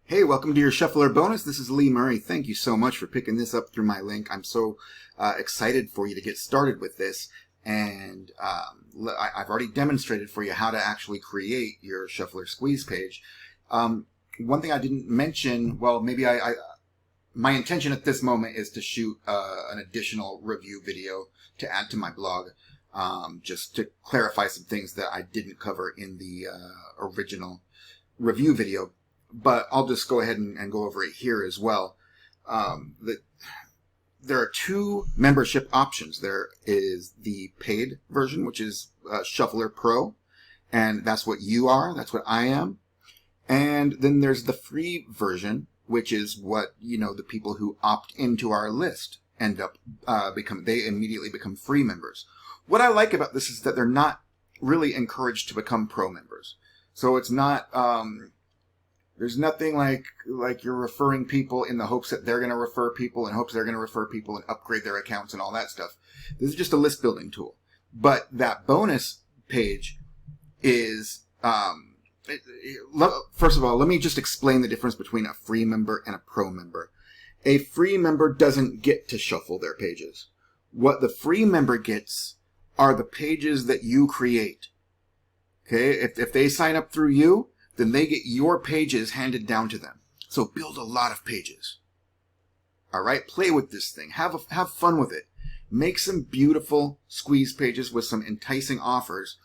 Hey, welcome to your Shuffler bonus. This is Lee Murray. Thank you so much for picking this up through my link. I'm so excited for you to get started with this. And I've already demonstrated for you how to actually create your Shuffler squeeze page. One thing I didn't mention, well, maybe my intention at this moment is to shoot an additional review video to add to my blog, just to clarify some things that I didn't cover in the original review video. But I'll just go ahead and go over it here as well. There are two membership options. There is the paid version, which is Shuffler Pro, and that's what you are. That's what I am. And then there's the free version, which is what, the people who opt into our list end up they immediately become free members. What I like about this is that they're not really encouraged to become pro members. So it's not, there's nothing like you're referring people in the hopes that they're going to refer people and hopes they're going to refer people and upgrade their accounts and all that stuff. This is just a list building tool. But that bonus page is, first of all, let me just explain the difference between a free member and a pro member. A free member doesn't get to shuffle their pages. What the free member gets are the pages that you create. Okay? If they sign up through you, then they get your pages handed down to them. So build a lot of pages. All right? Play with this thing. Have fun with it. Make some beautiful squeeze pages with some enticing offers,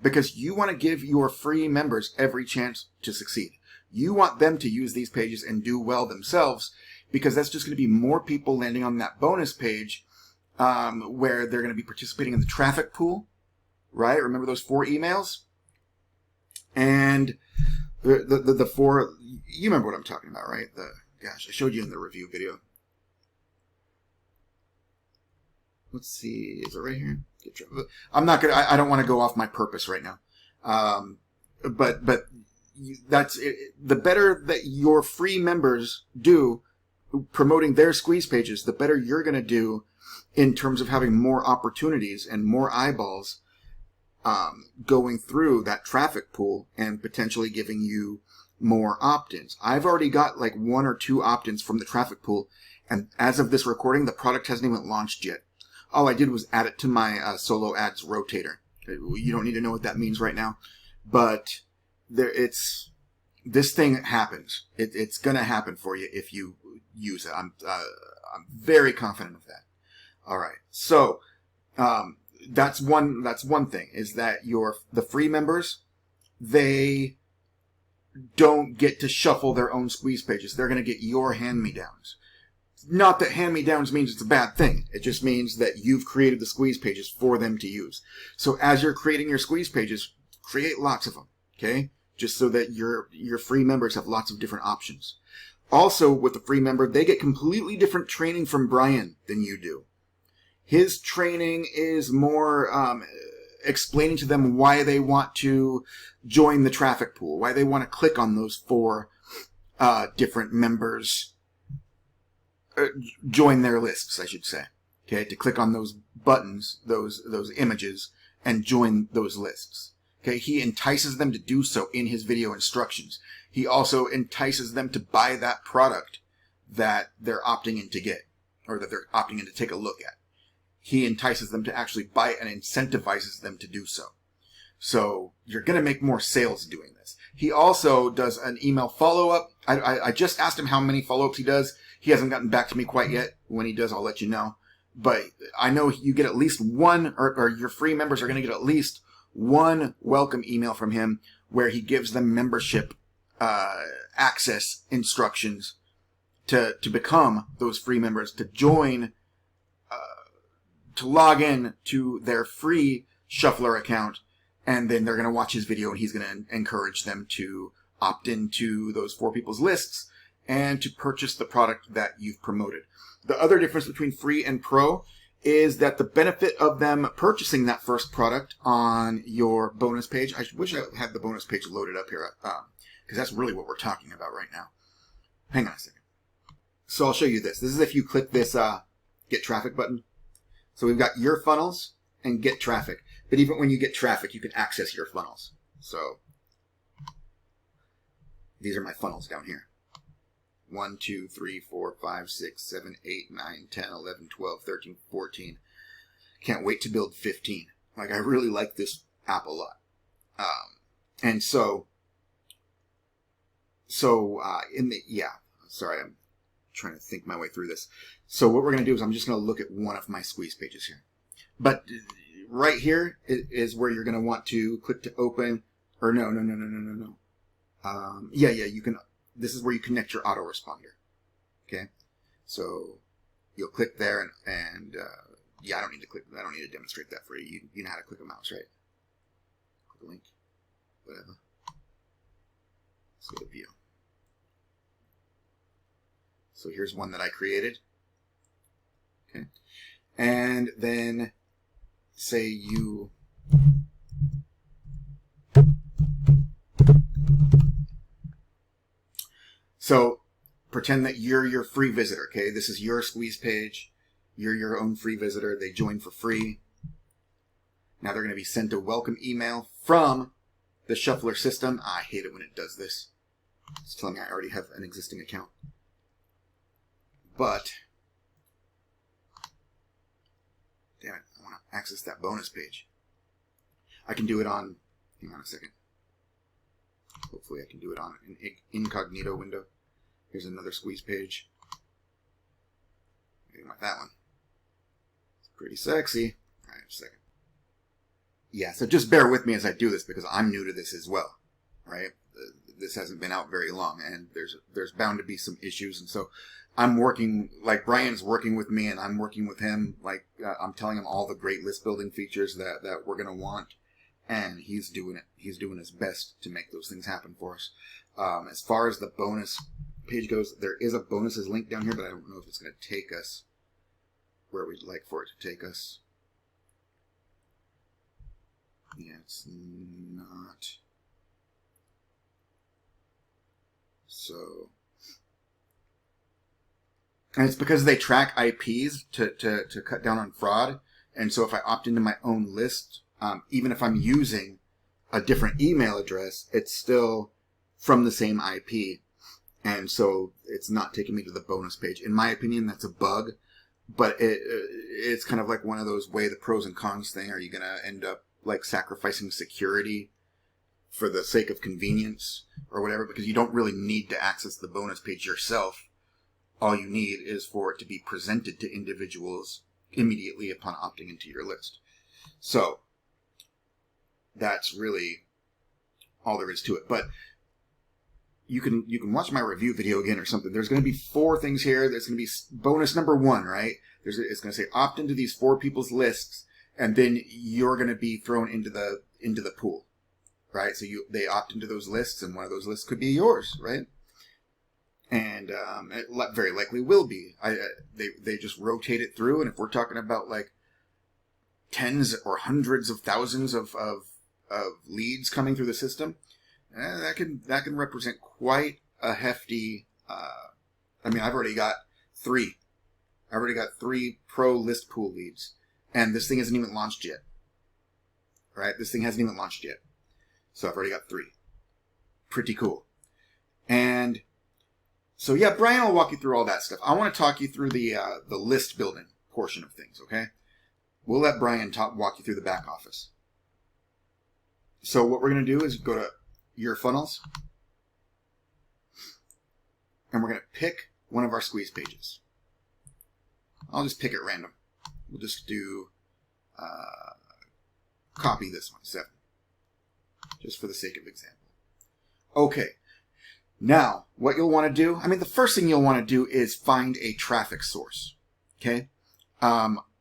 because you want to give your free members every chance to succeed. You want them to use these pages and do well themselves, because that's just going to be more people landing on that bonus page where they're going to be participating in the traffic pool, right? Remember those 4 emails? And the 4, you remember what I'm talking about, right? Gosh, I showed you in the review video. Let's see, is it right here? I'm not gonna. I don't want to go off my purpose right now. But that's it. The better that your free members do promoting their squeeze pages, the better you're going to do in terms of having more opportunities and more eyeballs going through that traffic pool and potentially giving you more opt-ins. I've already got like 1 or 2 opt-ins from the traffic pool, and as of this recording, the product hasn't even launched yet. All I did was add it to my solo ads rotator. You don't need to know what that means right now, but this thing happens. It's going to happen for you if you use it. I'm very confident of that. All right, so that's one thing, is that the free members, they don't get to shuffle their own squeeze pages. They're going to get your hand-me-downs. Not that hand-me-downs means it's a bad thing. It just means that you've created the squeeze pages for them to use. So as you're creating your squeeze pages, create lots of them, okay? Just so that your free members have lots of different options. Also, with the free member, they get completely different training from Brian than you do. His training is more explaining to them why they want to join the traffic pool, why they want to click on those 4 different members, join their lists, I should say. Okay, to click on those buttons, those images, and join those lists. Okay, he entices them to do so in his video instructions. He also entices them to buy that product that they're opting in to get, or that they're opting in to take a look at. He entices them to actually buy it and incentivizes them to do so. So you're going to make more sales doing this. He also does an email follow-up. I just asked him how many follow-ups he does. He hasn't gotten back to me quite yet. When he does, I'll let you know. But I know you get at least one, or your free members are going to get at least one welcome email from him where he gives them membership access instructions to become those free members, to join, to log in to their free Shuffler account, and then they're going to watch his video and he's going to encourage them to opt into those 4 people's lists and to purchase the product that you've promoted. The other difference between free and pro is that the benefit of them purchasing that first product on your bonus page, I wish I had the bonus page loaded up here, because that's really what we're talking about right now. Hang on a second. So I'll show you this. This is if you click this get traffic button. So we've got your funnels and get traffic. But even when you get traffic, you can access your funnels. So these are my funnels down here. 1, 2, 3, 4, 5, 6, 7, 8, 9, 10, 11, 12, 13, 14. Can't wait to build 15. Like, I really like this app a lot. And so, sorry, I'm trying to think my way through this. So what we're going to do is I'm just going to look at one of my squeeze pages here. But right here is where you're going to want to click to open, or no. You can, this is where you connect your autoresponder. Okay. So you'll click there and I don't need to demonstrate that for you. You know how to click a mouse, right? Click a link, whatever. Let's go to view. So here's one that I created. Okay. And then say you so pretend that you're your free visitor, okay? This is your squeeze page. You're your own free visitor. They join for free. Now they're going to be sent a welcome email from the Shuffler system. I hate it when it does this. It's telling me I already have an existing account. But, damn it, I want to access that bonus page. I can do it on, hang on a second. Hopefully I can do it on an incognito window. Here's another squeeze page. Maybe not that one. It's pretty sexy. All right, just a second. Yeah, so just bear with me as I do this because I'm new to this as well, right? This hasn't been out very long, and there's bound to be some issues, and so I'm working, like Brian's working with me, and I'm working with him. Like I'm telling him all the great list building features that we're gonna want, and he's doing it. He's doing his best to make those things happen for us. As far as the bonus page goes, there is a bonuses link down here, but I don't know if it's gonna take us where we'd like for it to take us. Yeah, it's not. So, and it's because they track IPs to cut down on fraud. And so if I opt into my own list, even if I'm using a different email address, it's still from the same IP. And so it's not taking me to the bonus page. In my opinion, that's a bug. But it's kind of like one of those weigh the pros and cons thing. Are you going to end up like sacrificing security for the sake of convenience or whatever? Because you don't really need to access the bonus page yourself. All you need is for it to be presented to individuals immediately upon opting into your list. So that's really all there is to it. But you can watch my review video again or something. There's going to be 4 things here. There's going to be bonus number 1, right? It's going to say opt into these 4 people's lists, and then you're going to be thrown into the pool, right? So they opt into those lists, and one of those lists could be yours, right? And it very likely will be. They just rotate it through, and if we're talking about like tens or hundreds of thousands of leads coming through the system, that can represent quite a hefty. I mean, I've already got 3. I've already got 3 pro list pool leads, and this thing isn't even launched yet. Right? This thing hasn't even launched yet, so I've already got 3. Pretty cool. And so yeah, Brian will walk you through all that stuff. I want to talk you through the list building portion of things. Okay, we'll let Brian walk you through the back office. So what we're going to do is go to your funnels, and we're going to pick one of our squeeze pages. I'll just pick at random. We'll just do copy this one, 7, just for the sake of example. Okay. Now, what you'll want to do, the first thing you'll want to do is find a traffic source. Okay?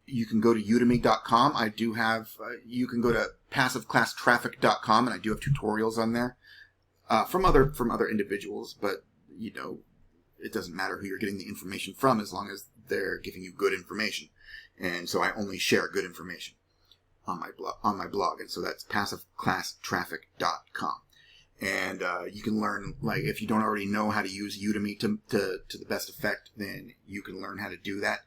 You can go to udemy.com. I do have, you can go to passiveclasstraffic.com, and I do have tutorials on there from other individuals, but, it doesn't matter who you're getting the information from as long as they're giving you good information. And so I only share good information on my blog. And so that's passiveclasstraffic.com. And you can learn, like, if you don't already know how to use Udemy to the best effect, then you can learn how to do that.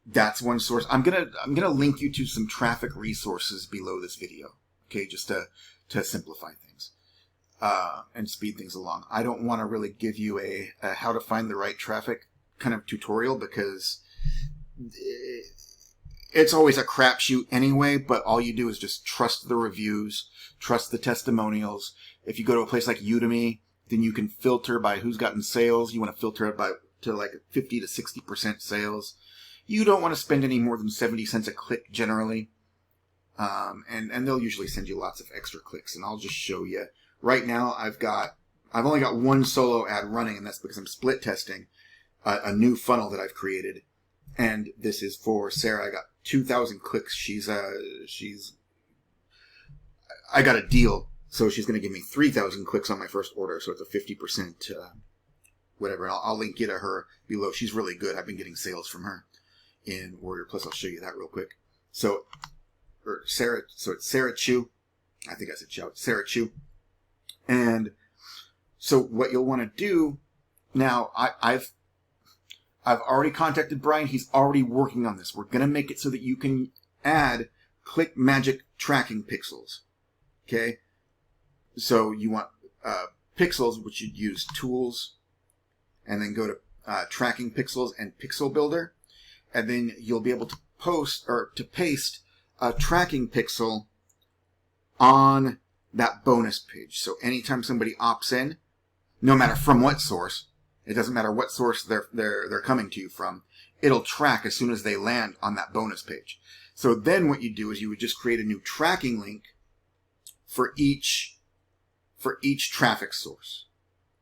That's one source. I'm gonna link you to some traffic resources below this video. Okay, just to simplify things. and speed things along. I don't want to really give you a how to find the right traffic kind of tutorial, because it's always a crapshoot anyway, but all you do is just trust the reviews, trust the testimonials. If you go to a place like Udemy, then you can filter by who's gotten sales. You want to filter it to like 50 to 60% sales. You don't want to spend any more than 70 cents a click generally. And they'll usually send you lots of extra clicks, and I'll just show you. Right now, I've only got one solo ad running, and that's because I'm split testing a new funnel that I've created. And this is for Sarah. I got 2,000 clicks. I got a deal, so she's going to give me 3,000 clicks on my first order, so it's a 50% whatever. And I'll link you to her below. She's really good. I've been getting sales from her in Warrior Plus. I'll show you that real quick. So it's Sarah Chu. I think I said Chow. Sarah Chu. And so what you'll want to do now, I've already contacted Brian. He's already working on this. We're going to make it so that you can add ClickMagick tracking pixels. Okay? So you want pixels, which you'd use tools, and then go to tracking pixels and pixel builder. And then you'll be able to paste a tracking pixel on that bonus page. So anytime somebody opts in, no matter from what source, it doesn't matter what source they're coming to you from, it'll track as soon as they land on that bonus page. So then what you do is you would just create a new tracking link for each traffic source.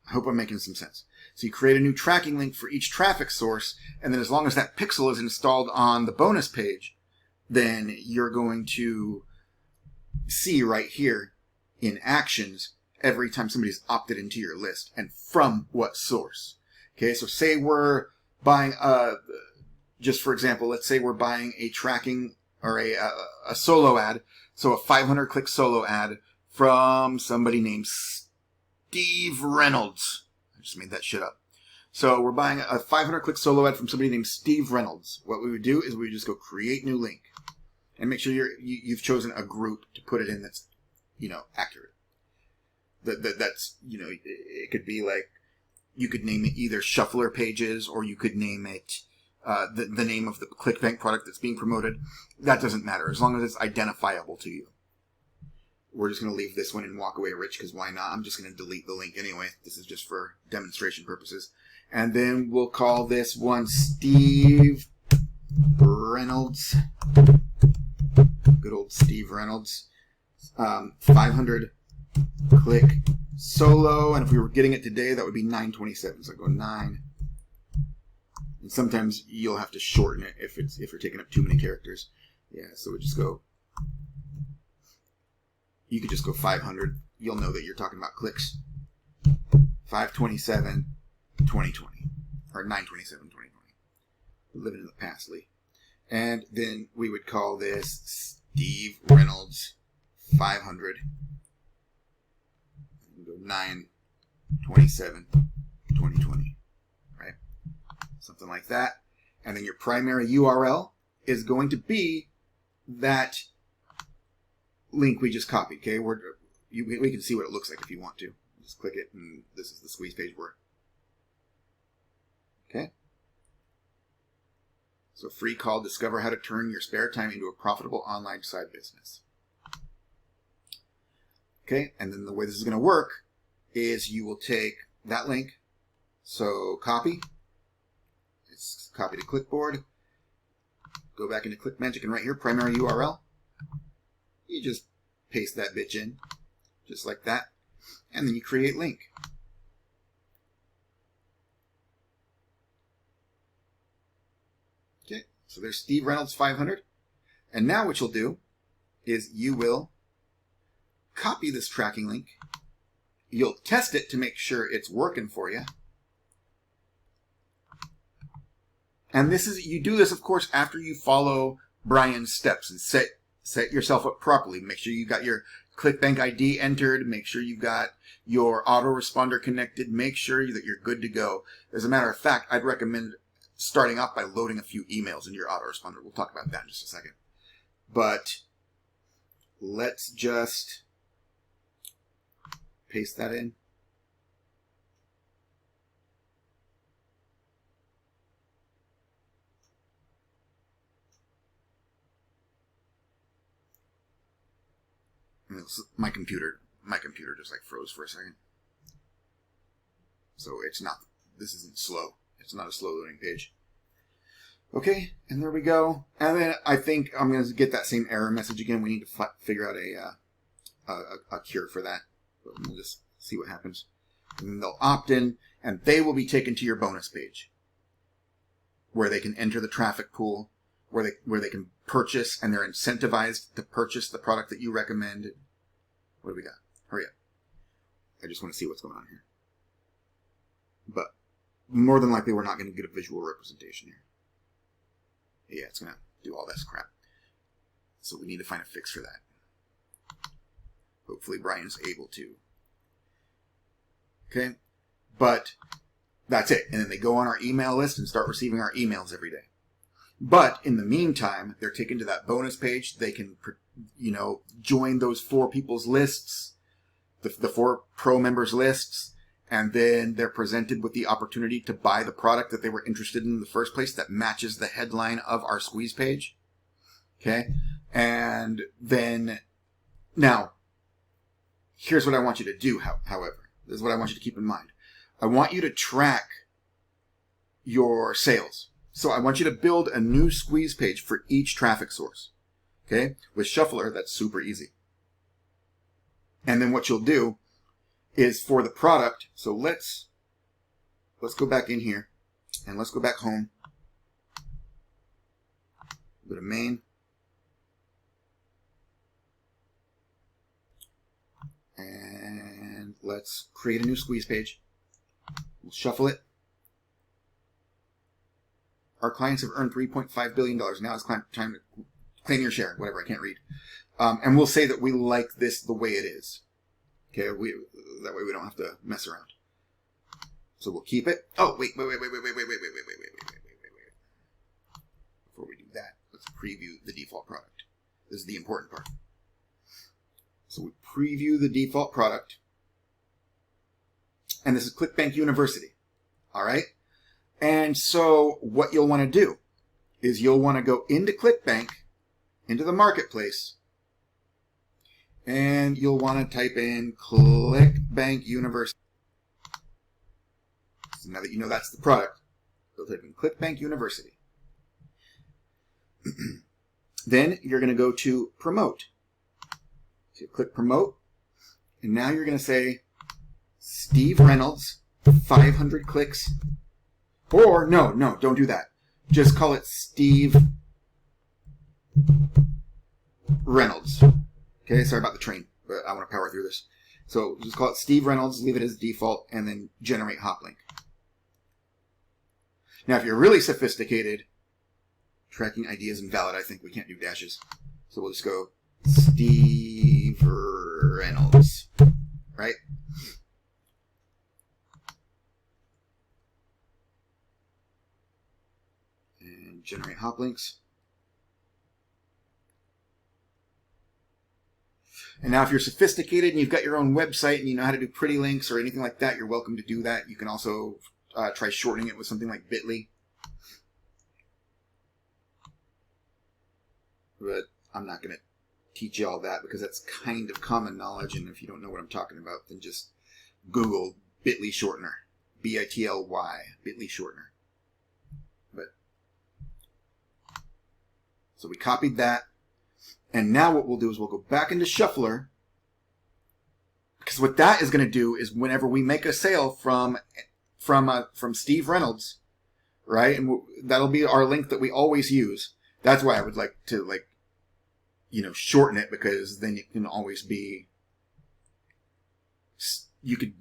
I hope I'm making some sense. So you create a new tracking link for each traffic source, and then as long as that pixel is installed on the bonus page, then you're going to see right here in actions every time somebody's opted into your list and from what source. Okay, so say we're buying, just for example, let's say we're buying a tracking or a solo ad, so a 500 click solo ad from somebody named Steve Reynolds. I just made that shit up. So we're buying a 500 click solo ad from somebody named Steve Reynolds. What we would do is we would just go create new link and make sure you've chosen a group to put it in that's, accurate. That's, it could be like, you could name it either Shuffler Pages, or you could name it the name of the ClickBank product that's being promoted. That doesn't matter, as long as it's identifiable to you. We're just going to leave this one and walk away rich, because why not? I'm just going to delete the link anyway. This is just for demonstration purposes. And then we'll call this one Steve Reynolds. Good old Steve Reynolds. 500 click solo. And if we were getting it today, that would be 927. So I go 9. And sometimes you'll have to shorten it if you're taking up too many characters. Yeah, so we just go. You could just go 500. You'll know that you're talking about clicks. 527, 2020. Or 927, 2020. We're living in the past, Lee. And then we would call this Steve Reynolds 500. And go 927, 2020. Right? Something like that. And then your primary URL is going to be that link we just copied. Okay, we can see what it looks like if you want to. Just click it, and this is the squeeze page where. Okay. So free call, discover how to turn your spare time into a profitable online side business. Okay, and then the way this is going to work is you will take that link. So copy. It's copy to clipboard. Go back into ClickMagick, and right here, primary URL. You just paste that bitch in, just like that, and then you create link. Okay, so there's Steve Reynolds 500. And now what you'll do is you will copy this tracking link. You'll test it to make sure it's working for you. And you do this, of course, after you follow Brian's steps and set yourself up properly. Make sure you've got your ClickBank ID entered. Make sure you've got your autoresponder connected. Make sure that you're good to go. As a matter of fact, I'd recommend starting off by loading a few emails into your autoresponder. We'll talk about that in just a second. But let's just paste that in. My computer just like froze for a second. So it's not, this isn't slow. It's not a slow loading page. Okay, and there we go. And then I think I'm going to get that same error message again. We need to figure out a cure for that. But we'll just see what happens. And then they'll opt in, and they will be taken to your bonus page, where they can enter the traffic pool, where they can purchase, and they're incentivized to purchase the product that you recommend. What do we got? Hurry up. I just want to see what's going on here. But more than likely, we're not going to get a visual representation here. Yeah, it's going to do all this crap. So we need to find a fix for that. Hopefully Brian's able to. Okay? But that's it. And then they go on our email list and start receiving our emails every day. But in the meantime, they're taken to that bonus page. They can, join those 4 people's lists, the 4 pro members lists, and then they're presented with the opportunity to buy the product that they were interested in the first place that matches the headline of our squeeze page. Okay? And then, now, here's what I want you to do, however. This is what I want you to keep in mind. I want you to track your sales. So I want you to build a new squeeze page for each traffic source. Okay? With Shuffler, that's super easy. And then what you'll do is for the product, so let's go back in here and let's go back home. Go to main. And let's create a new squeeze page. We'll shuffle it. Our clients have earned $3.5 billion. Now it's time to claim your share. Whatever, I can't read. And we'll say that we like this the way it is. Okay, that way we don't have to mess around. So we'll keep it. Oh, wait. Before we do that, let's preview the default product. This is the important part. So we preview the default product. And this is ClickBank University. All right? And so what you'll want to do is you'll want to go into ClickBank, into the marketplace, and you'll want to type in ClickBank University. So now that you know that's the product, you'll type in ClickBank University. Then you're going to go to Promote. So you click Promote, and now you're going to say Steve Reynolds, 500 clicks. Or, no, don't do that. Just call it Steve Reynolds. Okay, sorry about the train, but I want to power through this. So just call it Steve Reynolds, leave it as default, and then generate hop link. Now, if you're really sophisticated, tracking ID is invalid. I think we can't do dashes. So we'll just go Steve Reynolds, right? And generate hop links. And now if you're sophisticated and you've got your own website and you know how to do pretty links or anything like that, you're welcome to do that. You can also try shortening it with something like Bitly. But I'm not going to teach you all that because that's kind of common knowledge. And if you don't know what I'm talking about, then just Google Bitly shortener. B-I-T-L-Y, Bitly shortener. But so we copied that. And now what we'll do is we'll go back into Shuffler, because what that is going to do is whenever we make a sale from Steve Reynolds, right, and that'll be our link that we always use. That's why I would like to shorten it, because then it can always be. You could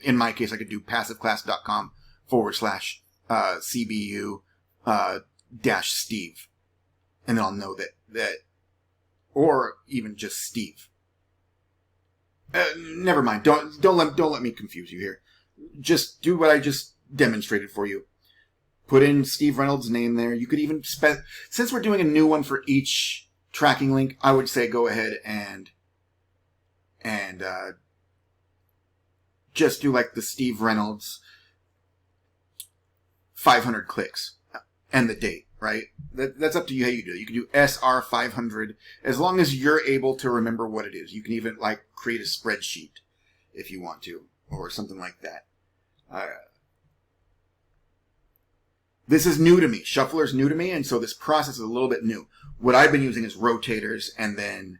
in my case I could do passiveclass.com/CBU -Steve, and then I'll know that. Or even just Steve. Never mind. Don't let me confuse you here. Just do what I just demonstrated for you. Put in Steve Reynolds' name there. You could even since we're doing a new one for each tracking link, I would say go ahead and just do like the Steve Reynolds 500 clicks and the date, right? That's up to you how you do it. You can do SR 500 as long as you're able to remember what it is. You can even like create a spreadsheet if you want to, or something like that. This is new to me. Shuffler's new to me, and so this process is a little bit new. What I've been using is rotators, and then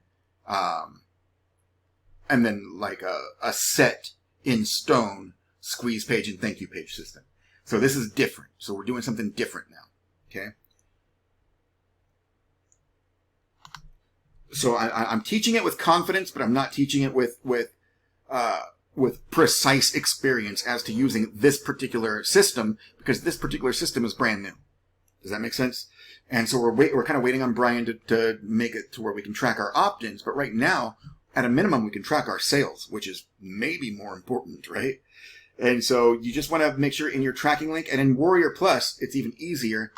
like a set in stone squeeze page and thank you page system. So this is different. So we're doing something different now. Okay. So I'm teaching it with confidence, but I'm not teaching it with precise experience as to using this particular system, because this particular system is brand new. Does that make sense? And so we're kind of waiting on Brian to make it to where we can track our opt-ins. But right now, at a minimum, we can track our sales, which is maybe more important, right? And so you just want to make sure in your tracking link, and in Warrior Plus, it's even easier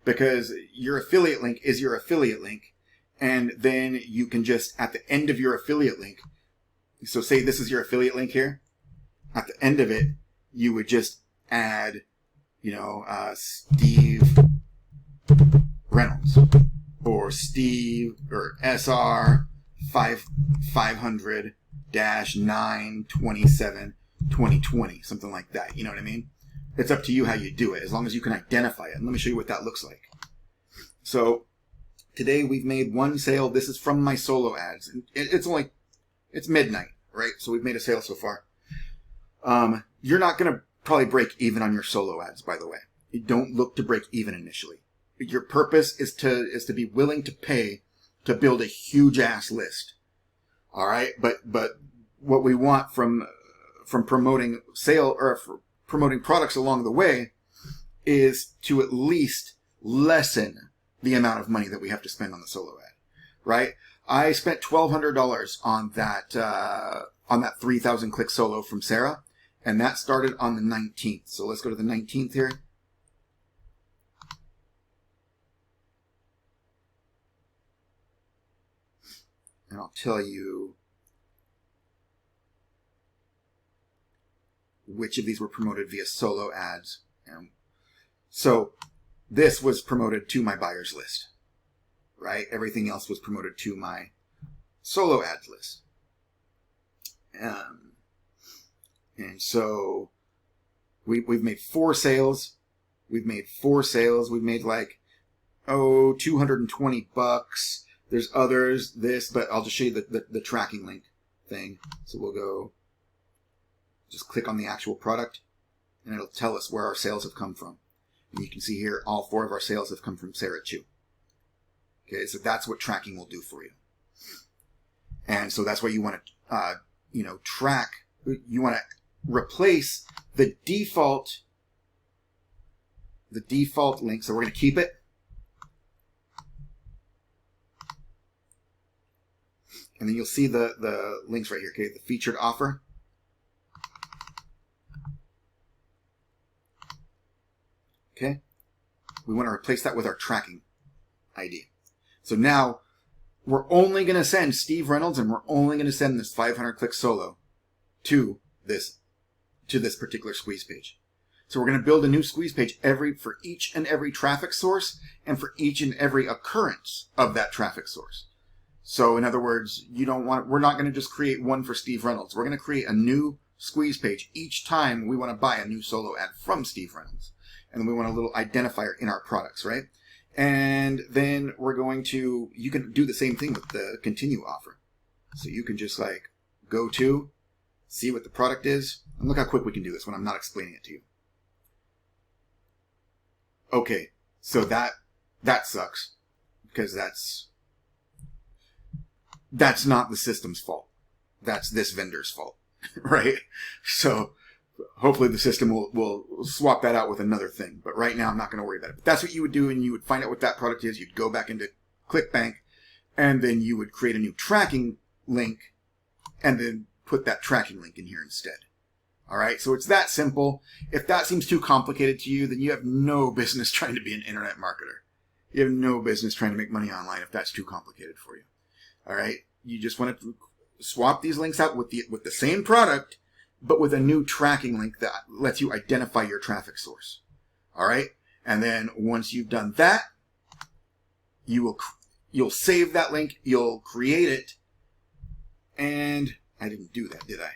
because your affiliate link is your affiliate link. And then you can just, at the end of your affiliate link, so say this is your affiliate link here. At the end of it, you would just add, Steve Reynolds or Steve or SR 500-927-2020, something like that. You know what I mean? It's up to you how you do it, as long as you can identify it. And let me show you what that looks like. So today we've made one sale. This is from my solo ads. It's midnight, right? So we've made a sale so far. You're not going to probably break even on your solo ads, by the way. You don't look to break even initially. Your purpose is to be willing to pay to build a huge ass list. All right. But what we want from promoting sale or promoting products along the way is to at least lessen the amount of money that we have to spend on the solo ad, right? I spent $1,200 on that 3,000 click solo from Sarah, and that started on the 19th. So let's go to the 19th here. And I'll tell you which of these were promoted via solo ads. So this was promoted to my buyers list, right? Everything else was promoted to my solo ads list. And so we've made 4 sales. We've made like, $220. There's others, but I'll just show you the tracking link thing. So we'll go, just click on the actual product, and it'll tell us where our sales have come from. And you can see here, all 4 of our sales have come from Sarah Chu. Okay, so that's what tracking will do for you. And so that's why you want to, track. You want to replace the default link. So we're going to keep it. And then you'll see the links right here, okay? The featured offer. Okay? We want to replace that with our tracking ID. So now we're only going to send Steve Reynolds, and we're only going to send this 500 click solo to this particular squeeze page. So we're going to build a new squeeze page for each and every traffic source and for each and every occurrence of that traffic source. So in other words, we're not going to just create one for Steve Reynolds. We're going to create a new squeeze page each time we want to buy a new solo ad from Steve Reynolds. And then we want a little identifier in our products, right? And then you can do the same thing with the continue offer. So you can just like go to, see what the product is, and look how quick we can do this when I'm not explaining it to you. Okay, so that sucks, because that's not the system's fault. That's this vendor's fault, right? So hopefully the system will swap that out with another thing. But right now I'm not going to worry about it. But that's what you would do, and you would find out what that product is. You'd go back into ClickBank, and then you would create a new tracking link, and then put that tracking link in here instead. All right, so it's that simple. If that seems too complicated to you, then you have no business trying to be an internet marketer. You have no business trying to make money online if that's too complicated for you. All right, you just want to swap these links out with the same product, but with a new tracking link that lets you identify your traffic source. All right. And then once you've done that, you'll save that link. You'll create it. And I didn't do that, did I?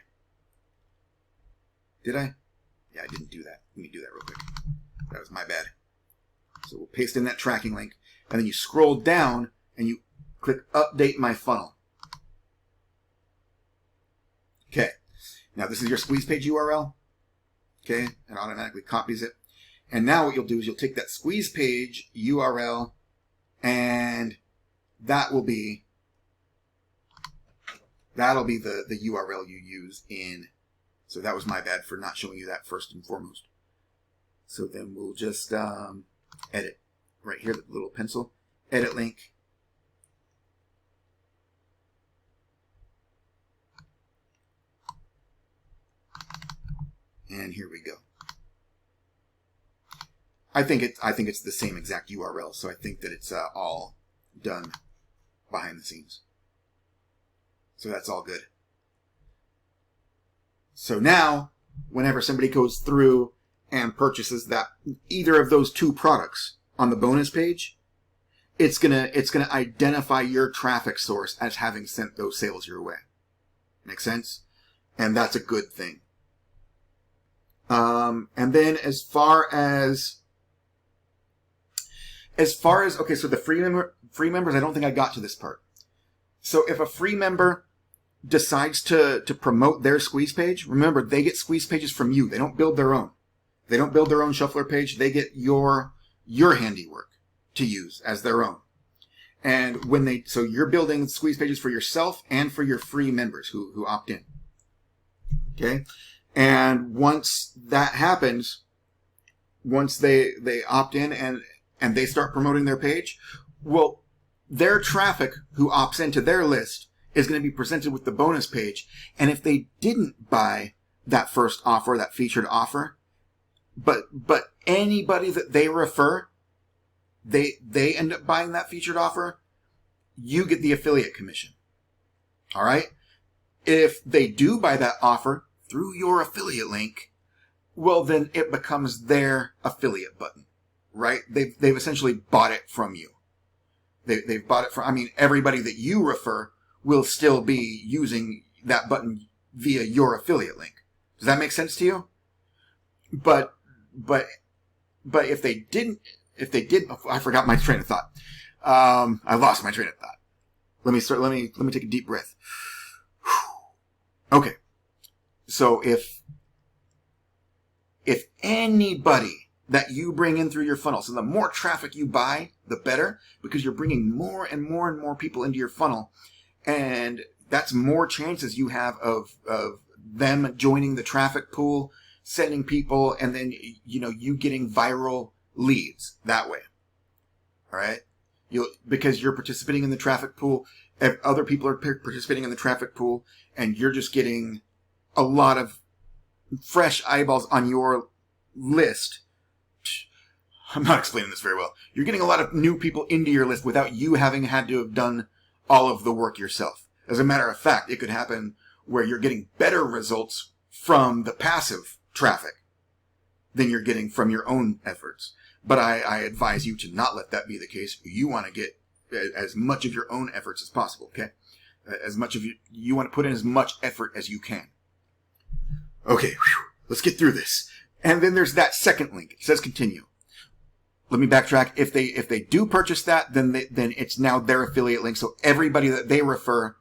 Did I? Yeah, I didn't do that. Let me do that real quick. That was my bad. So we'll paste in that tracking link. And then you scroll down and you click Update My Funnel. Okay. Now this is your squeeze page URL. Okay. It automatically copies it. And now what you'll do is you'll take that squeeze page URL and that'll be the URL you use in. So that was my bad for not showing you that first and foremost. So then we'll just edit right here, the little pencil, edit link. And here we go. I think it's the same exact URL, so I think that it's all done behind the scenes. So that's all good. So now, whenever somebody goes through and purchases that either of those two products on the bonus page, it's gonna identify your traffic source as having sent those sales your way. Make sense? And that's a good thing. And then as far as okay, so the free members, I don't think I got to this part. So if a free member decides to promote their squeeze page, remember they get squeeze pages from you. They don't build their own. They don't build their own shuffler page. They get your handiwork to use as their own. And so you're building squeeze pages for yourself and for your free members who opt in. Okay. And once that happens, once they opt in and they start promoting their page, well, their traffic who opts into their list is going to be presented with the bonus page. And if they didn't buy that first offer, that featured offer, but anybody that they refer, they end up buying that featured offer, you get the affiliate commission. All right. If they do buy that offer through your affiliate link, well, then it becomes their affiliate button, right? They've essentially bought it from you. They've bought it from, everybody that you refer will still be using that button via your affiliate link. Does that make sense to you? But if they did, I forgot my train of thought. I lost my train of thought. Let me take a deep breath. Okay. So if anybody that you bring in through your funnel, so the more traffic you buy, the better, because you're bringing more and more and more people into your funnel, and that's more chances you have of them joining the traffic pool, sending people, and then you getting viral leads that way. All right, because you're participating in the traffic pool, other people are participating in the traffic pool, and you're just getting a lot of fresh eyeballs on your list. I'm not explaining this very well. You're getting a lot of new people into your list without you having had to have done all of the work yourself. As a matter of fact, it could happen where you're getting better results from the passive traffic than you're getting from your own efforts. But I advise you to not let that be the case. You want to get as much of your own efforts as possible, okay? You want to put in as much effort as you can. Okay, let's get through this. And then there's that second link. It says continue. Let me backtrack. If they do purchase that, then it's now their affiliate link. So everybody that they refer,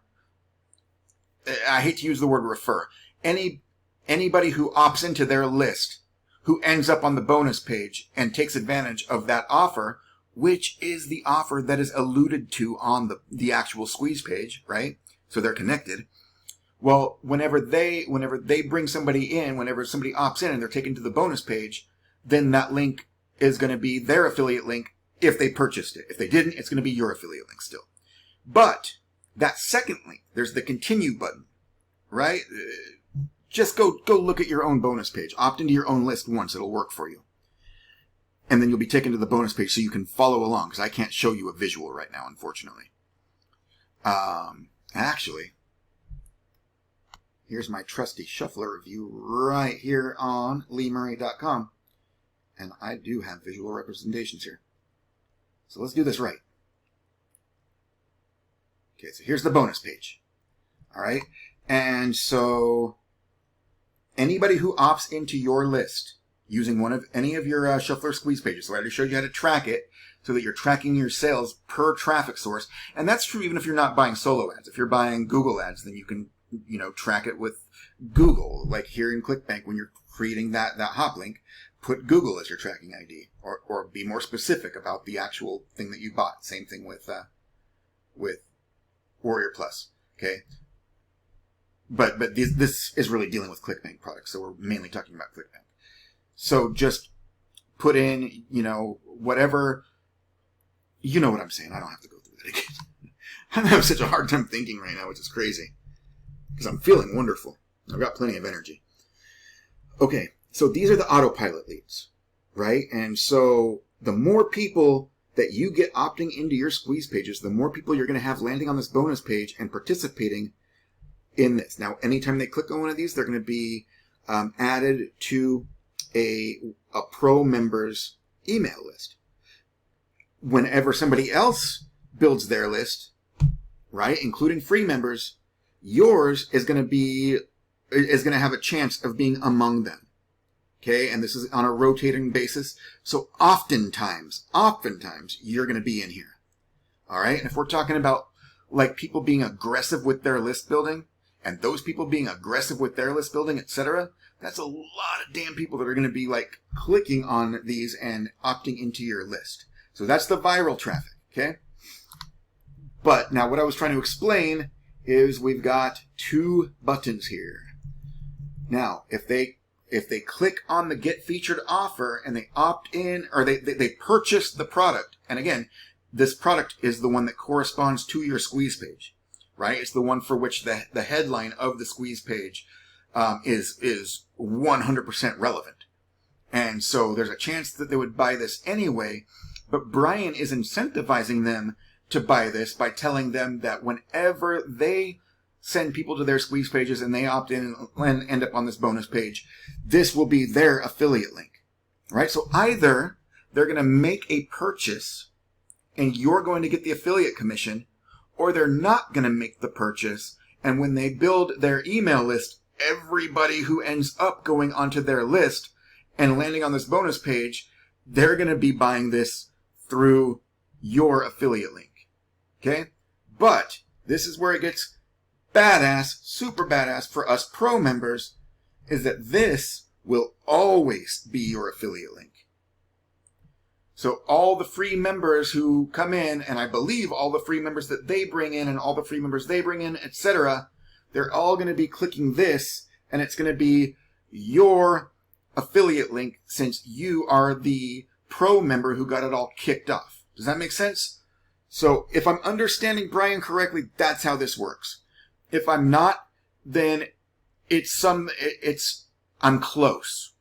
I hate to use the word refer, anybody who opts into their list, who ends up on the bonus page and takes advantage of that offer, which is the offer that is alluded to on the actual squeeze page, right? So they're connected. Well, whenever they bring somebody in, whenever somebody opts in and they're taken to the bonus page, then that link is going to be their affiliate link if they purchased it. If they didn't, it's going to be your affiliate link still. But that second link, there's the continue button, right? Just go look at your own bonus page. Opt into your own list once. It'll work for you. And then you'll be taken to the bonus page so you can follow along, because I can't show you a visual right now, unfortunately. Actually, here's my trusty shuffler review right here on leemurray.com. And I do have visual representations here. So let's do this right. Okay, so here's the bonus page. All right. And so anybody who opts into your list using any of your Shuffler squeeze pages, so I already showed you how to track it so that you're tracking your sales per traffic source. And that's true even if you're not buying solo ads. If you're buying Google ads, then you can, track it with Google. Like here in ClickBank, when you're creating that hop link, put Google as your tracking ID, or be more specific about the actual thing that you bought. Same thing with Warrior Plus. Okay. But this is really dealing with ClickBank products, so we're mainly talking about ClickBank. So just put in, whatever, you know what I'm saying. I don't have to go through that again. I'm having such a hard time thinking right now, which is crazy. Because I'm feeling wonderful. I've got plenty of energy. Okay, so these are the autopilot leads, right? And so the more people that you get opting into your squeeze pages, the more people you're going to have landing on this bonus page and participating in this. Now, anytime they click on one of these, they're going to be added to a pro members email list. Whenever somebody else builds their list, right, including free members, yours is going to have a chance of being among them. Okay, and this is on a rotating basis. So oftentimes, you're going to be in here. All right, and if we're talking about like people being aggressive with their list building, and those people being aggressive with their list building, etc., that's a lot of damn people that are going to be like clicking on these and opting into your list. So that's the viral traffic, okay? But now what I was trying to explain is we've got two buttons here. Now, if they click on the Get Featured Offer and they opt in, or they purchase the product, and again, this product is the one that corresponds to your squeeze page, right? It's the one for which the headline of the squeeze page is 100% relevant. And so there's a chance that they would buy this anyway, but Brian is incentivizing them to buy this by telling them that whenever they send people to their squeeze pages and they opt in and end up on this bonus page, this will be their affiliate link, right? So either they're going to make a purchase and you're going to get the affiliate commission, or they're not going to make the purchase, and when they build their email list, everybody who ends up going onto their list and landing on this bonus page, they're going to be buying this through your affiliate link. Okay? But this is where it gets badass, super badass for us pro members, is that this will always be your affiliate link. So all the free members who come in, and I believe all the free members that they bring in and all the free members they bring in, etc., they're all going to be clicking this, and it's going to be your affiliate link since you are the pro member who got it all kicked off. Does that make sense? So if I'm understanding Brian correctly, that's how this works. If I'm not, then I'm close.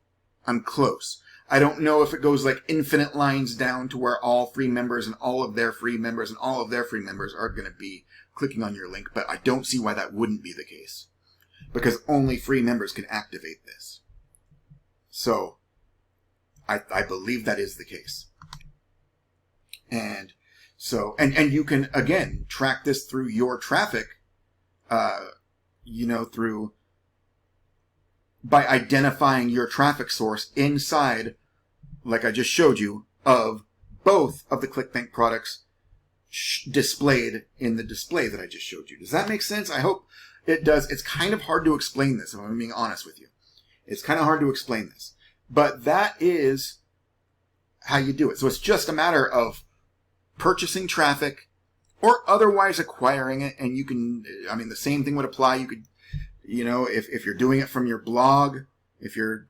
I'm close. I don't know if it goes like infinite lines down to where all free members and all of their free members and all of their free members are going to be clicking on your link, but I don't see why that wouldn't be the case, because only free members can activate this. So I believe that is the case. And so, and you can, again, track this through your traffic, through, by identifying your traffic source inside, like I just showed you, of both of the ClickBank products displayed in the display that I just showed you. Does that make sense? I hope it does. It's kind of hard to explain this, if I'm being honest with you. It's kind of hard to explain this. But that is how you do it. So it's just a matter of purchasing traffic or otherwise acquiring it. And you can, the same thing would apply. You could, if you're doing it from your blog, if you're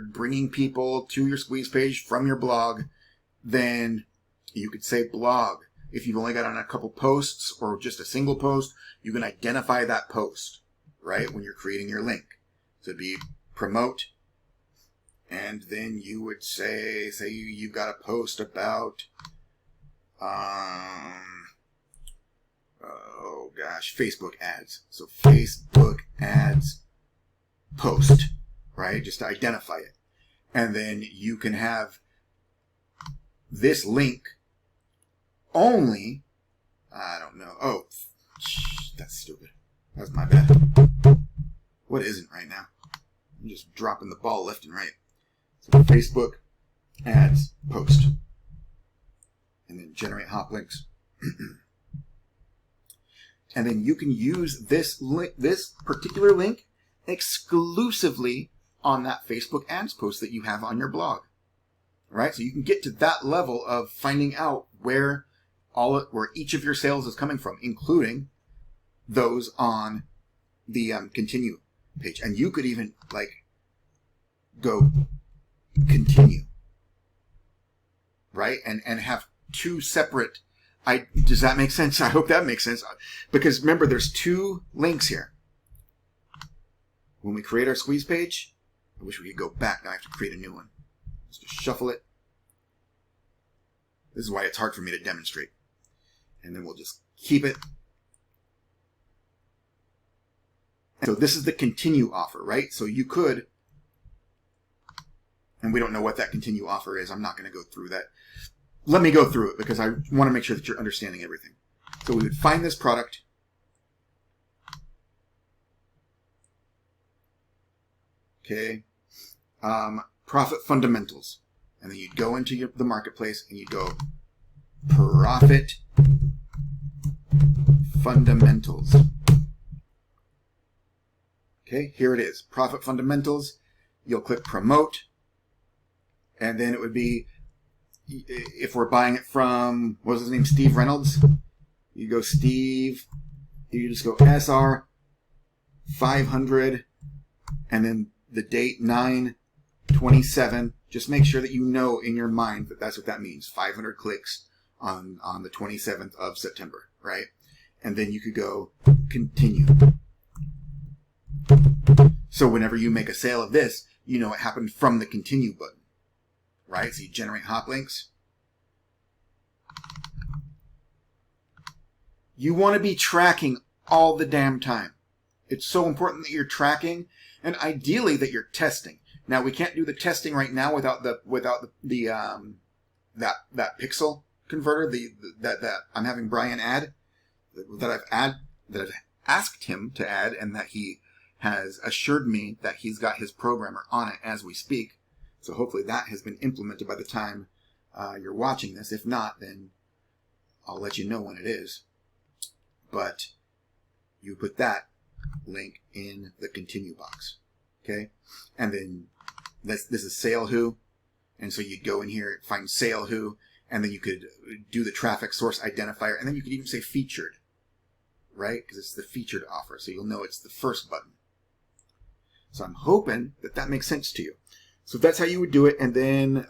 bringing people to your squeeze page from your blog, then you could say blog. If you've only got on a couple posts or just a single post, you can identify that post, right, when you're creating your link. So it'd be promote, and then you would say you've got a post about, gosh, Facebook ads. So Facebook ads post, right? Just to identify it. And then you can have this link only, I don't know. Oh, that's stupid. That's my bad. What isn't right now? I'm just dropping the ball left and right. So Facebook ads post. And then generate hop links. And then you can use this link, this particular link exclusively on that Facebook ads post that you have on your blog. Right? So you can get to that level of finding out where each of your sales is coming from, including those on the continue page. And you could even go continue, right? And have two separate. Does that make sense? I hope that makes sense. Because remember, there's two links here. When we create our squeeze page, I wish we could go back. Now I have to create a new one. Let's just shuffle it. This is why it's hard for me to demonstrate. And then we'll just keep it. And so this is the continue offer, right? So you could, and we don't know what that continue offer is. I'm not going to go through that. Let me go through it because I want to make sure that you're understanding everything. So we would find this product. Okay. Profit fundamentals. And then you'd go into the marketplace and you'd go profit fundamentals. Okay, here it is. Profit fundamentals. You'll click promote. And then it would be, if we're buying it from, what was his name? Steve Reynolds. You go Steve. You just go SR 500. And then the date 9/27. Just make sure that you know in your mind that that's what that means. 500 clicks on the 27th of September, right? And then you could go continue. So whenever you make a sale of this, you know it happened from the continue button, right? So you generate hop links. You want to be tracking all the damn time. It's so important that you're tracking, and ideally that you're testing. Now we can't do the testing right now without that pixel converter that I'm having Brian add, that I've asked him to add, and that he has assured me that he's got his programmer on it as we speak. So hopefully that has been implemented by the time you're watching this. If not, then I'll let you know when it is. But you put that link in the continue box, okay? And then this is sale who, and so you'd go in here, find sale who, and then you could do the traffic source identifier, and then you could even say featured, right? Because it's the featured offer, so you'll know it's the first button. So I'm hoping that that makes sense to you. So that's how you would do it, and then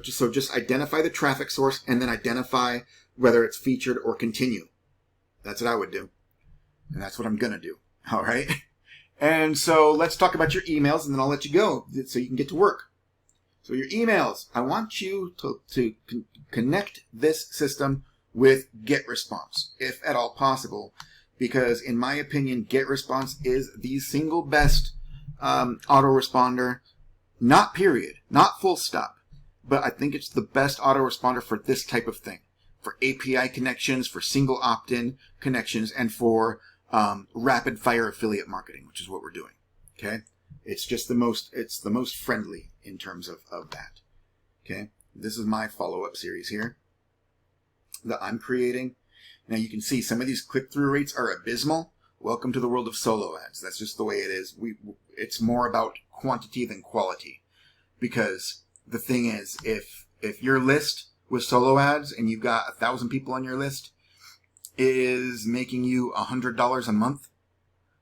just identify the traffic source, and then identify whether it's featured or continue. That's what I would do, and that's what I'm gonna do. All right. And so let's talk about your emails, and then I'll let you go so you can get to work. So your emails, I want you to connect this system with GetResponse, if at all possible, because in my opinion, GetResponse is the single best autoresponder, not period, not full stop, but I think it's the best autoresponder for this type of thing, for API connections, for single opt-in connections, and for rapid fire affiliate marketing, which is what we're doing. Okay. It's just the most friendly in terms of that. Okay. This is my follow-up series here that I'm creating. Now you can see some of these click-through rates are abysmal. Welcome to the world of solo ads. That's just the way it is. It's more about quantity than quality, because the thing is, if your list with solo ads and you've got 1,000 people on your list is making you $100 a month,